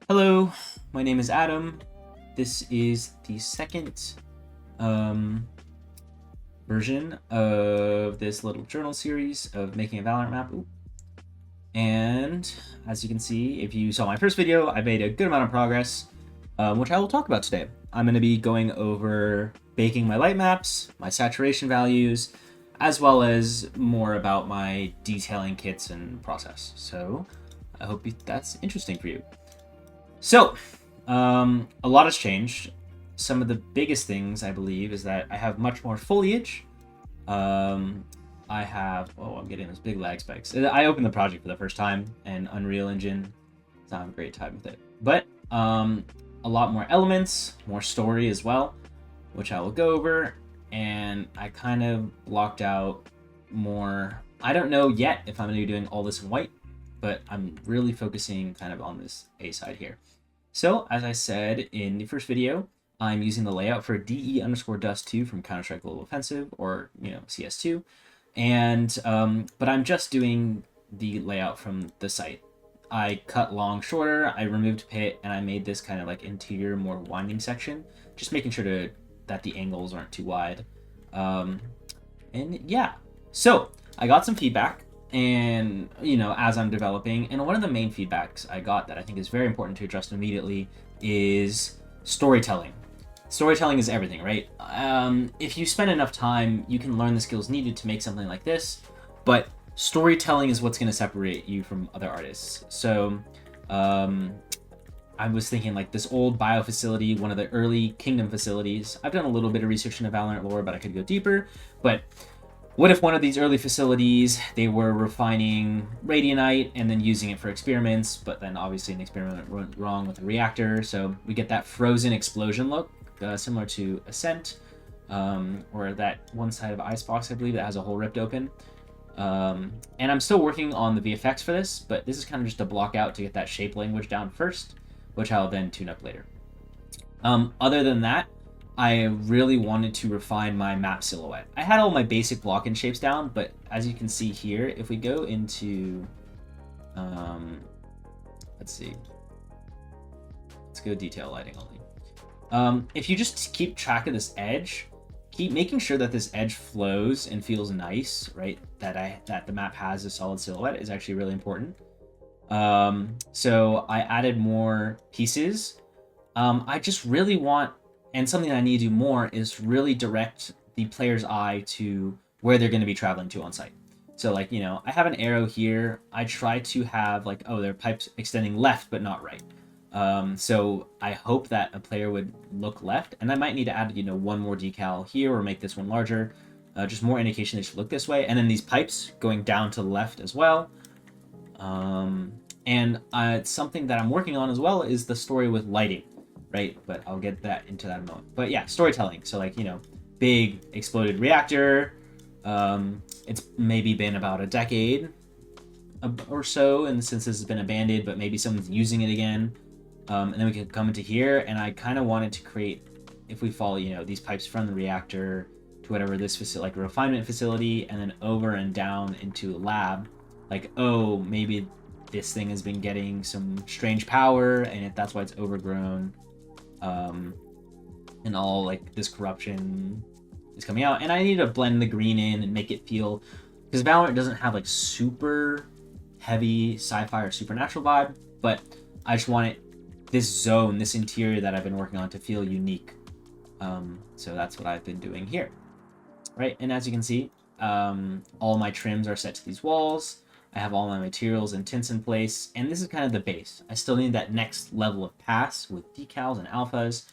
Hello, my name is Adam. This is the second version of this little journal series of making a Valorant map. Ooh. And as you can see, if you saw my first video, I made a good amount of progress, which I will talk about today. I'm going to be going over baking my light maps, my saturation values, as well as more about my detailing kits and process. So I hope that's interesting for you. So, a lot has changed. Some of the biggest things, I believe, is that I have much more foliage. I have... Oh, I'm getting those big lag spikes. I opened the project for the first time, and Unreal Engine is not having a great time with it. But, a lot more elements, more story as well, which I will go over. And I kind of blocked out more... I don't know yet if I'm going to be doing all this in white, but I'm really focusing kind of on this A side here. So, as I said in the first video, I'm using the layout for DE_Dust2 from Counter-Strike Global Offensive, or, CS2. And, but I'm just doing the layout from the site. I cut long shorter, I removed pit, and I made this kind of like interior, more winding section, just making sure that the angles aren't too wide. And yeah, so I got some feedback. And, as I'm developing, and one of the main feedbacks I got that I think is very important to address immediately is storytelling. Storytelling is everything, right? If you spend enough time, you can learn the skills needed to make something like this, but storytelling is what's going to separate you from other artists. So, I was thinking like this old bio facility, one of the early Kingdom facilities. I've done a little bit of research into Valorant lore, but I could go deeper. But what if one of these early facilities, they were refining radianite and then using it for experiments, but then obviously an experiment went wrong with the reactor, so we get that frozen explosion look, similar to Ascent, or that one side of Icebox, I believe, that has a hole ripped open. And I'm still working on the VFX for this, but this is kind of just a block out to get that shape language down first, which I'll then tune up later. Other than that, I really wanted to refine my map silhouette. I had all my basic block and shapes down, but as you can see here, if we go into, let's see, let's go detail lighting only. If you just keep track of this edge, keep making sure that this edge flows and feels nice, right? That the map has a solid silhouette is actually really important. So I added more pieces. I just really want, and something that I need to do more is really direct the player's eye to where they're going to be traveling to on site. So like, I have an arrow here. I try to have like, there are pipes extending left, but not right. So I hope that a player would look left, and I might need to add, one more decal here or make this one larger. Just more indication they should look this way. And then these pipes going down to the left as well. And something that I'm working on as well is the story with lighting. Right, but I'll get into that in a moment. But yeah, storytelling. So like, big exploded reactor. It's maybe been about a decade or so, and since this has been abandoned, but maybe someone's using it again. And then we can come into here, and I kind of wanted to create, if we follow, these pipes from the reactor to whatever this facility, like a refinement facility, and then over and down into a lab. Like, maybe this thing has been getting some strange power, and that's why it's overgrown. And all like this corruption is coming out, and I need to blend the green in and make it feel, because Valorant doesn't have like super heavy sci-fi or supernatural vibe, but I just want this zone, this interior that I've been working on to feel unique. So that's what I've been doing here, right? And as you can see, all my trims are set to these walls. I have all my materials and tints in place, and this is kind of the base. I still need that next level of pass with decals and alphas.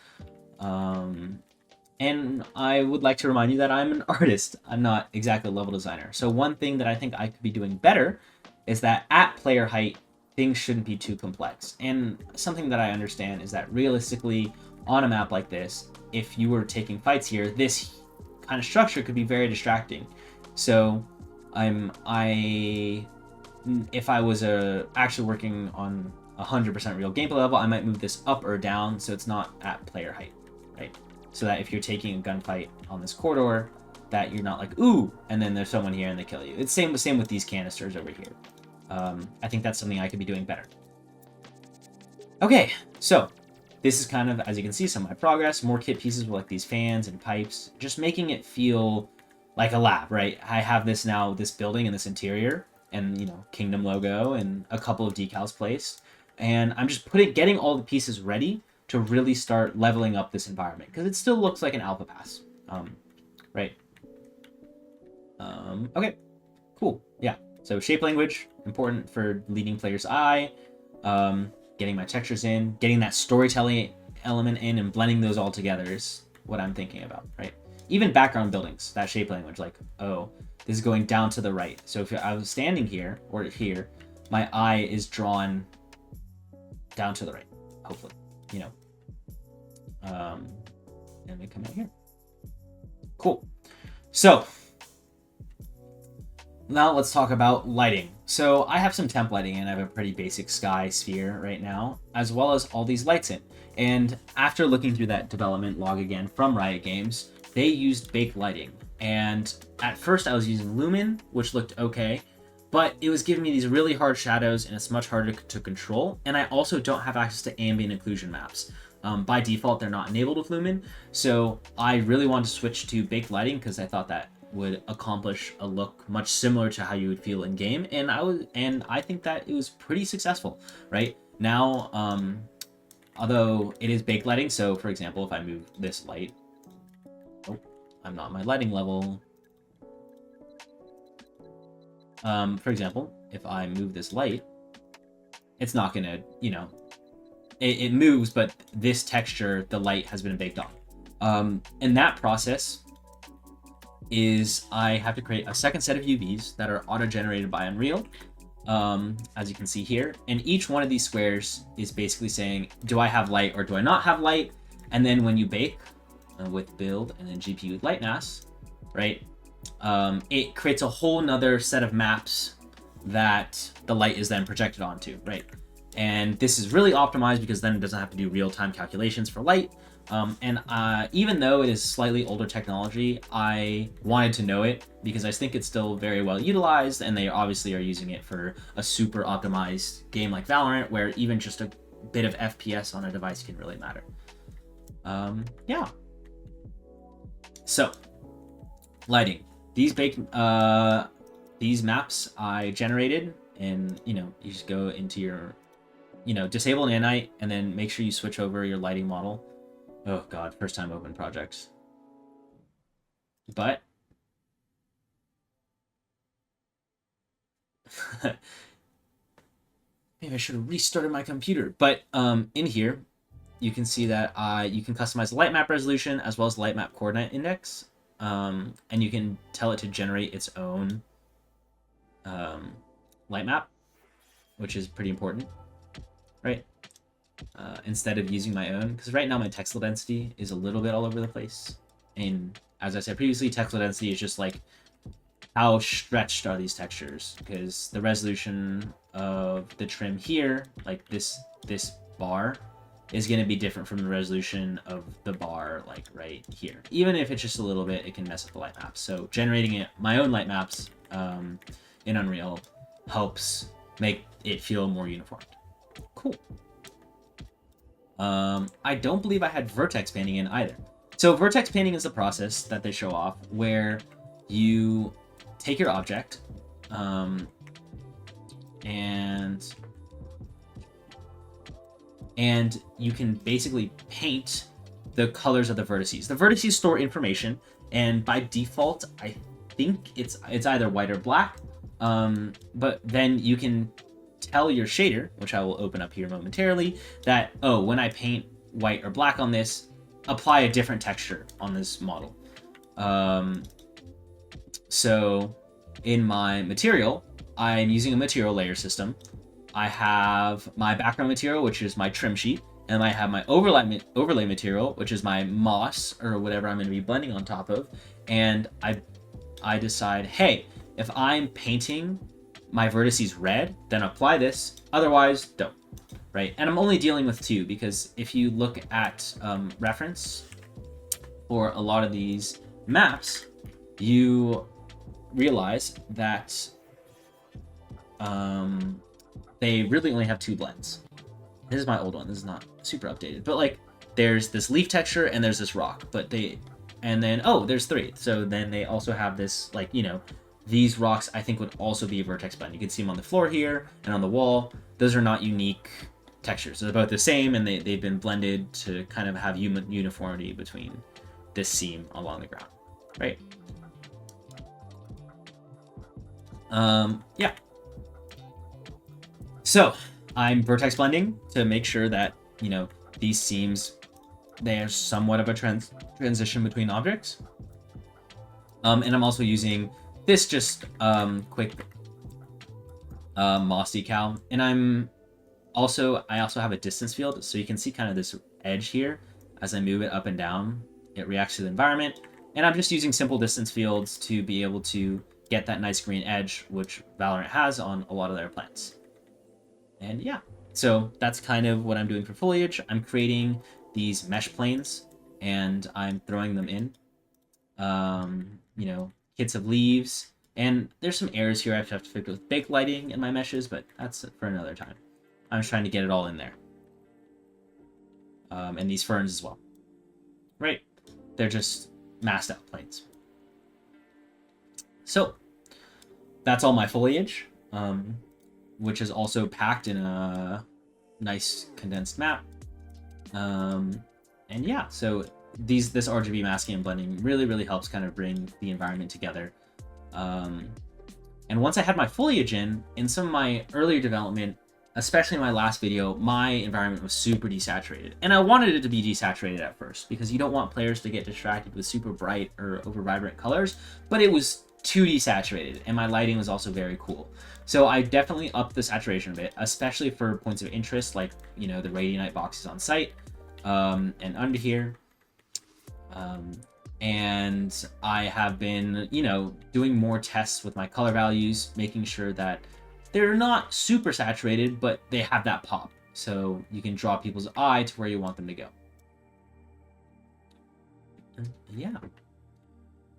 And I would like to remind you that I'm an artist. I'm not exactly a level designer. So one thing that I think I could be doing better is that at player height, things shouldn't be too complex. And something that I understand is that realistically, on a map like this, if you were taking fights here, this kind of structure could be very distracting. So if I was actually working on 100% real gameplay level, I might move this up or down so it's not at player height, right? So that if you're taking a gunfight on this corridor, that you're not like, ooh, and then there's someone here and they kill you. It's same with these canisters over here. I think that's something I could be doing better. Okay, so this is kind of, as you can see, some of my progress. More kit pieces with like these fans and pipes, just making it feel like a lab, right? I have this now, this building and this interior, and you know, Kingdom logo and a couple of decals placed, and I'm just getting all the pieces ready to really start leveling up this environment because it still looks like an alpha pass, right? Okay, cool, yeah. So shape language, important for leading player's eye. Getting my textures in, getting that storytelling element in, and blending those all together is what I'm thinking about, right? Even background buildings, that shape language, like, oh, this is going down to the right. So if I was standing here or here, my eye is drawn down to the right, hopefully, you know. And we come out here. Cool. So now let's talk about lighting. So I have some temp lighting and I have a pretty basic sky sphere right now, as well as all these lights in. And after looking through that development log again from Riot Games, they used baked lighting. And at first I was using Lumen, which looked okay, but it was giving me these really hard shadows and it's much harder to control. And I also don't have access to ambient occlusion maps. By default, they're not enabled with Lumen. So I really wanted to switch to baked lighting because I thought that would accomplish a look much similar to how you would feel in game, and I think that it was pretty successful. Right now, although it is baked lighting, so for example, if I move this light, oh, I'm not my lighting level. For example, if I move this light, it's not gonna, you know, it moves, but this texture, the light has been baked on. In that process is I have to create a second set of UVs that are auto-generated by Unreal, as you can see here. And each one of these squares is basically saying, do I have light or do I not have light? And then when you bake with build and then GPU light mask, right, it creates a whole nother set of maps that the light is then projected onto, right? And this is really optimized because then it doesn't have to do real-time calculations for light. Even though it is slightly older technology, I wanted to know it because I think it's still very well utilized, and they obviously are using it for a super optimized game like Valorant, where even just a bit of FPS on a device can really matter. Yeah. So, lighting. These maps I generated, and you just go into your, disable nanite, and then make sure you switch over your lighting model. Oh god, first time open projects. But maybe I should have restarted my computer. But in here, you can see that you can customize the light map resolution as well as the light map coordinate index. And you can tell it to generate its own light map, which is pretty important, right? Instead of using my own, because right now my textile density is a little bit all over the place. And as I said previously, textile density is just like how stretched are these textures, because the resolution of the trim here, like this bar, is going to be different from the resolution of the bar like right here. Even if it's just a little bit, it can mess up the light maps. So generating my own light maps in Unreal helps make it feel more uniform. Cool. I don't believe I had vertex painting in either. So vertex painting is the process that they show off where you take your object and you can basically paint the colors of the vertices. The vertices store information, and by default, I think it's either white or black. But then you can tell your shader, which I will open up here momentarily, that, oh, when I paint white or black on this, apply a different texture on this model. So in my material, I'm using a material layer system. I have my background material, which is my trim sheet, and I have my overlay material, which is my moss or whatever I'm going to be blending on top of. And I decide, hey, if I'm painting my vertices red, then apply this, otherwise don't, right? And I'm only dealing with two, because if you look at reference for a lot of these maps, you realize that they really only have two blends. This is my old one. This is not super updated, but like there's this leaf texture and there's this rock, and then, oh, there's 3. So then they also have this, like, you know, these rocks I think would also be a vertex blend. You can see them on the floor here and on the wall. Those are not unique textures. They're both the same, and they've been blended to kind of have uniformity between this seam along the ground, right? Yeah. So I'm vertex blending to make sure that, you know, these seams, there's somewhat of a transition between objects. And I'm also using this just quick moss decal, and I also have a distance field, so you can see kind of this edge here. As I move it up and down, it reacts to the environment, and I'm just using simple distance fields to be able to get that nice green edge, which Valorant has on a lot of their plants. And yeah, so that's kind of what I'm doing for foliage. I'm creating these mesh planes, and I'm throwing them in, you know, kits of leaves. And there's some errors here I have to fix with bake lighting in my meshes, but that's for another time. I'm just trying to get it all in there. And these ferns as well. Right? They're just masked out planes. So that's all my foliage, which is also packed in a nice condensed map. And yeah, so this RGB masking and blending really helps kind of bring the environment together. And once I had my foliage in some of my earlier development, especially in my last video, my environment was super desaturated. And I wanted it to be desaturated at first because you don't want players to get distracted with super bright or over vibrant colors, but it was too desaturated, and my lighting was also very cool. So I definitely upped the saturation a bit, especially for points of interest like, you know, the Radiant boxes on site, and under here. And I have been, you know, doing more tests with my color values, making sure that they're not super saturated, but they have that pop, so you can draw people's eye to where you want them to go. Yeah.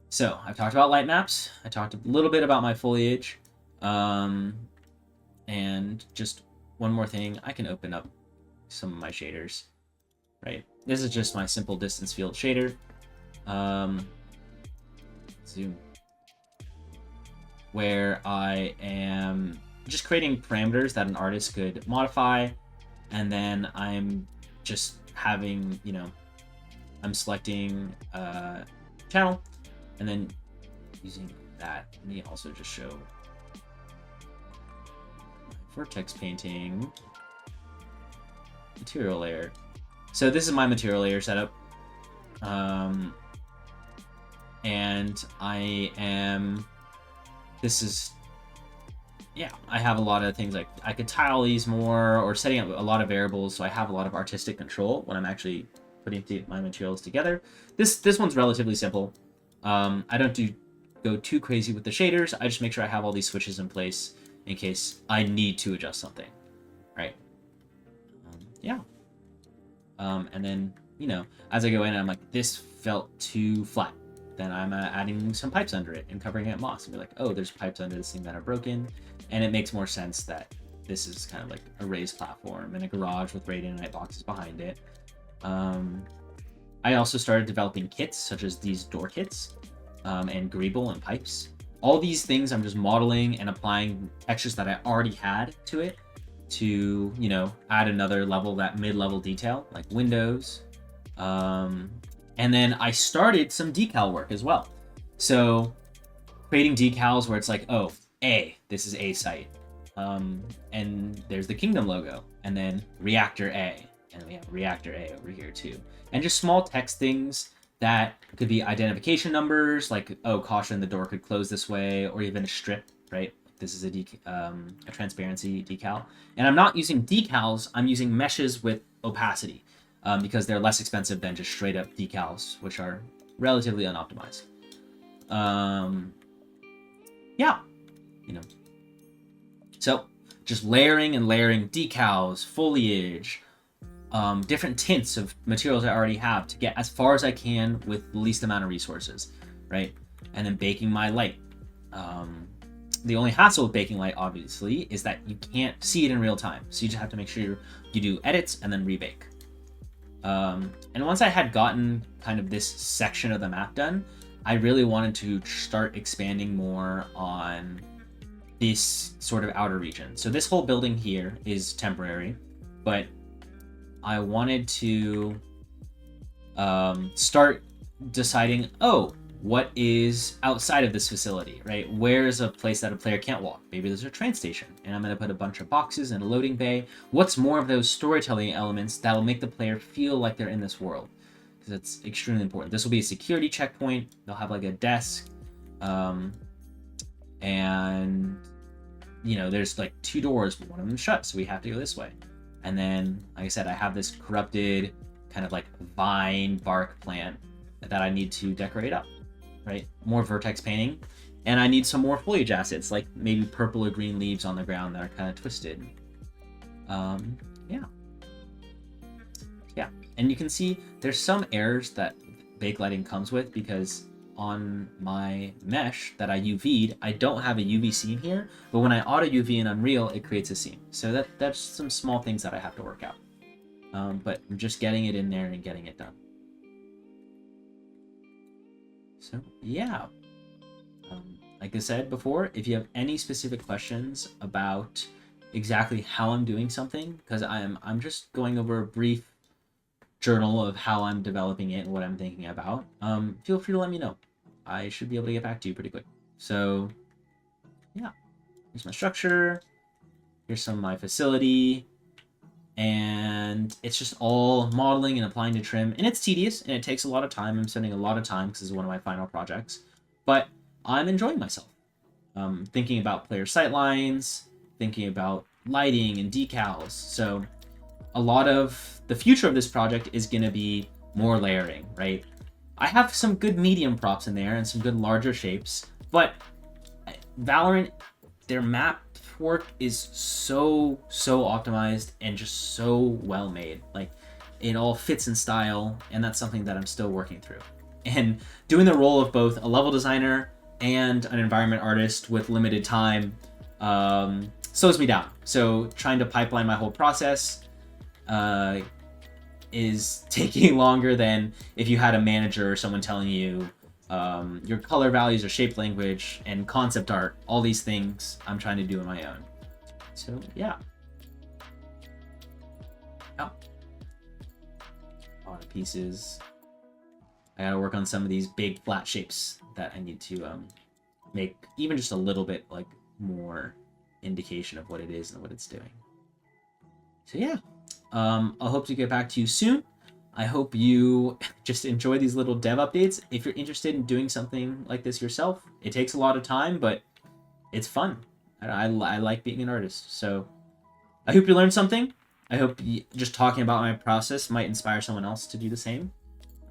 So I've talked about light maps. I talked a little bit about my foliage. And just one more thing, I can open up some of my shaders, right? This is just my simple distance field shader. Zoom. Where I am just creating parameters that an artist could modify, and then I'm just having, you know, I'm selecting channel, and then using that. Let me also just show my vertex painting material layer. So this is my material layer setup. And I have a lot of things, like I could tile these more, or setting up a lot of variables, so I have a lot of artistic control when I'm actually putting my materials together. This one's relatively simple. I don't go too crazy with the shaders. I just make sure I have all these switches in place in case I need to adjust something, right? And then, you know, as I go in, I'm like, this felt too flat. Then I'm adding some pipes under it and covering it in moss. And be like, oh, there's pipes under this thing that are broken. And it makes more sense that this is kind of like a raised platform and a garage with Radiant boxes behind it. I also started developing kits, such as these door kits, and greeble and pipes. All these things I'm just modeling and applying textures that I already had to it to, you know, add another level, that mid-level detail, like windows. And then I started some decal work as well. So creating decals where it's like, oh, this is A site. And there's the Kingdom logo. And then Reactor A. And we have Reactor A over here too. And just small text things that could be identification numbers, like, oh, caution, the door could close this way, or even a strip, right? This is a transparency decal. And I'm not using decals, I'm using meshes with opacity, because they're less expensive than just straight up decals, which are relatively unoptimized. Yeah, you know. So just layering and layering decals, foliage, different tints of materials I already have to get as far as I can with the least amount of resources, right? And then baking my light. the only hassle with baking light, obviously, is that you can't see it in real time. So you just have to make sure you do edits and then rebake. And once I had gotten kind of this section of the map done, I really wanted to start expanding more on this sort of outer region. So this whole building here is temporary, but I wanted to start deciding, oh, what is outside of this facility, right? Where's a place that a player can't walk? Maybe there's a train station, and I'm going to put a bunch of boxes in a loading bay. What's more of those storytelling elements that'll make the player feel like they're in this world? Because it's extremely important. This will be a security checkpoint. They'll have like a desk, and you know, there's like 2 doors, but one of them shut, so we have to go this way. And then, like I said, I have this corrupted kind of like vine bark plant that I need to decorate up. Right, more vertex painting, and I need some more foliage assets, like maybe purple or green leaves on the ground that are kind of twisted. Yeah, and you can see there's some errors that backlighting comes with, because on my mesh that I UV'd, I don't have a UV seam here, but when I auto UV in Unreal, it creates a seam. So that's some small things that I have to work out. But I'm just getting it in there and getting it done. So yeah, like I said before, if you have any specific questions about exactly how I'm doing something, because I'm just going over a brief journal of how I'm developing it and what I'm thinking about, feel free to let me know. I should be able to get back to you pretty quick. So yeah, here's my structure, here's some of my facility, and it's just all modeling and applying to trim, and it's tedious and it takes a lot of time. I'm spending a lot of time because this is one of my final projects, but I'm enjoying myself. Thinking about player sightlines, thinking about lighting and decals. So a lot of the future of this project is going to be more layering, right? I have some good medium props in there and some good larger shapes, but Valorant, their map work is so optimized and just so well made. Like, it all fits in style, and that's something that I'm still working through. And doing the role of both a level designer and an environment artist with limited time slows me down. So trying to pipeline my whole process is taking longer than if you had a manager or someone telling you your color values or shape language and concept art, all these things I'm trying to do on my own. So yeah. Oh. A lot of pieces. I gotta work on some of these big flat shapes that I need to make even just a little bit like more indication of what it is and what it's doing. So yeah, I'll hope to get back to you soon. I hope you just enjoy these little dev updates. If you're interested in doing something like this yourself, it takes a lot of time, but it's fun. I like being an artist. So I hope you learned something. I hope just talking about my process might inspire someone else to do the same.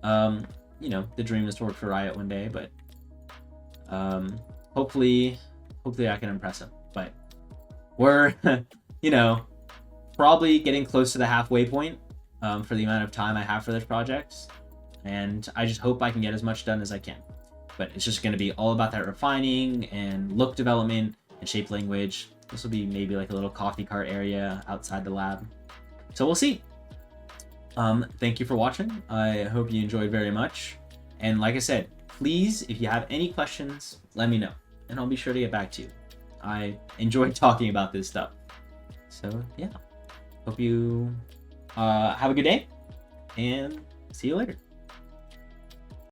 You know, the dream is to work for Riot one day, but hopefully I can impress them. But we're, you know, probably getting close to the halfway point. For the amount of time I have for this project, and I just hope I can get as much done as I can. But it's just going to be all about that refining and look development and shape language. This will be maybe like a little coffee cart area outside the lab. So we'll see. Thank you for watching. I hope you enjoyed very much. And like I said, please, if you have any questions, let me know, and I'll be sure to get back to you. I enjoy talking about this stuff. So yeah, hope you have a good day, and see you later.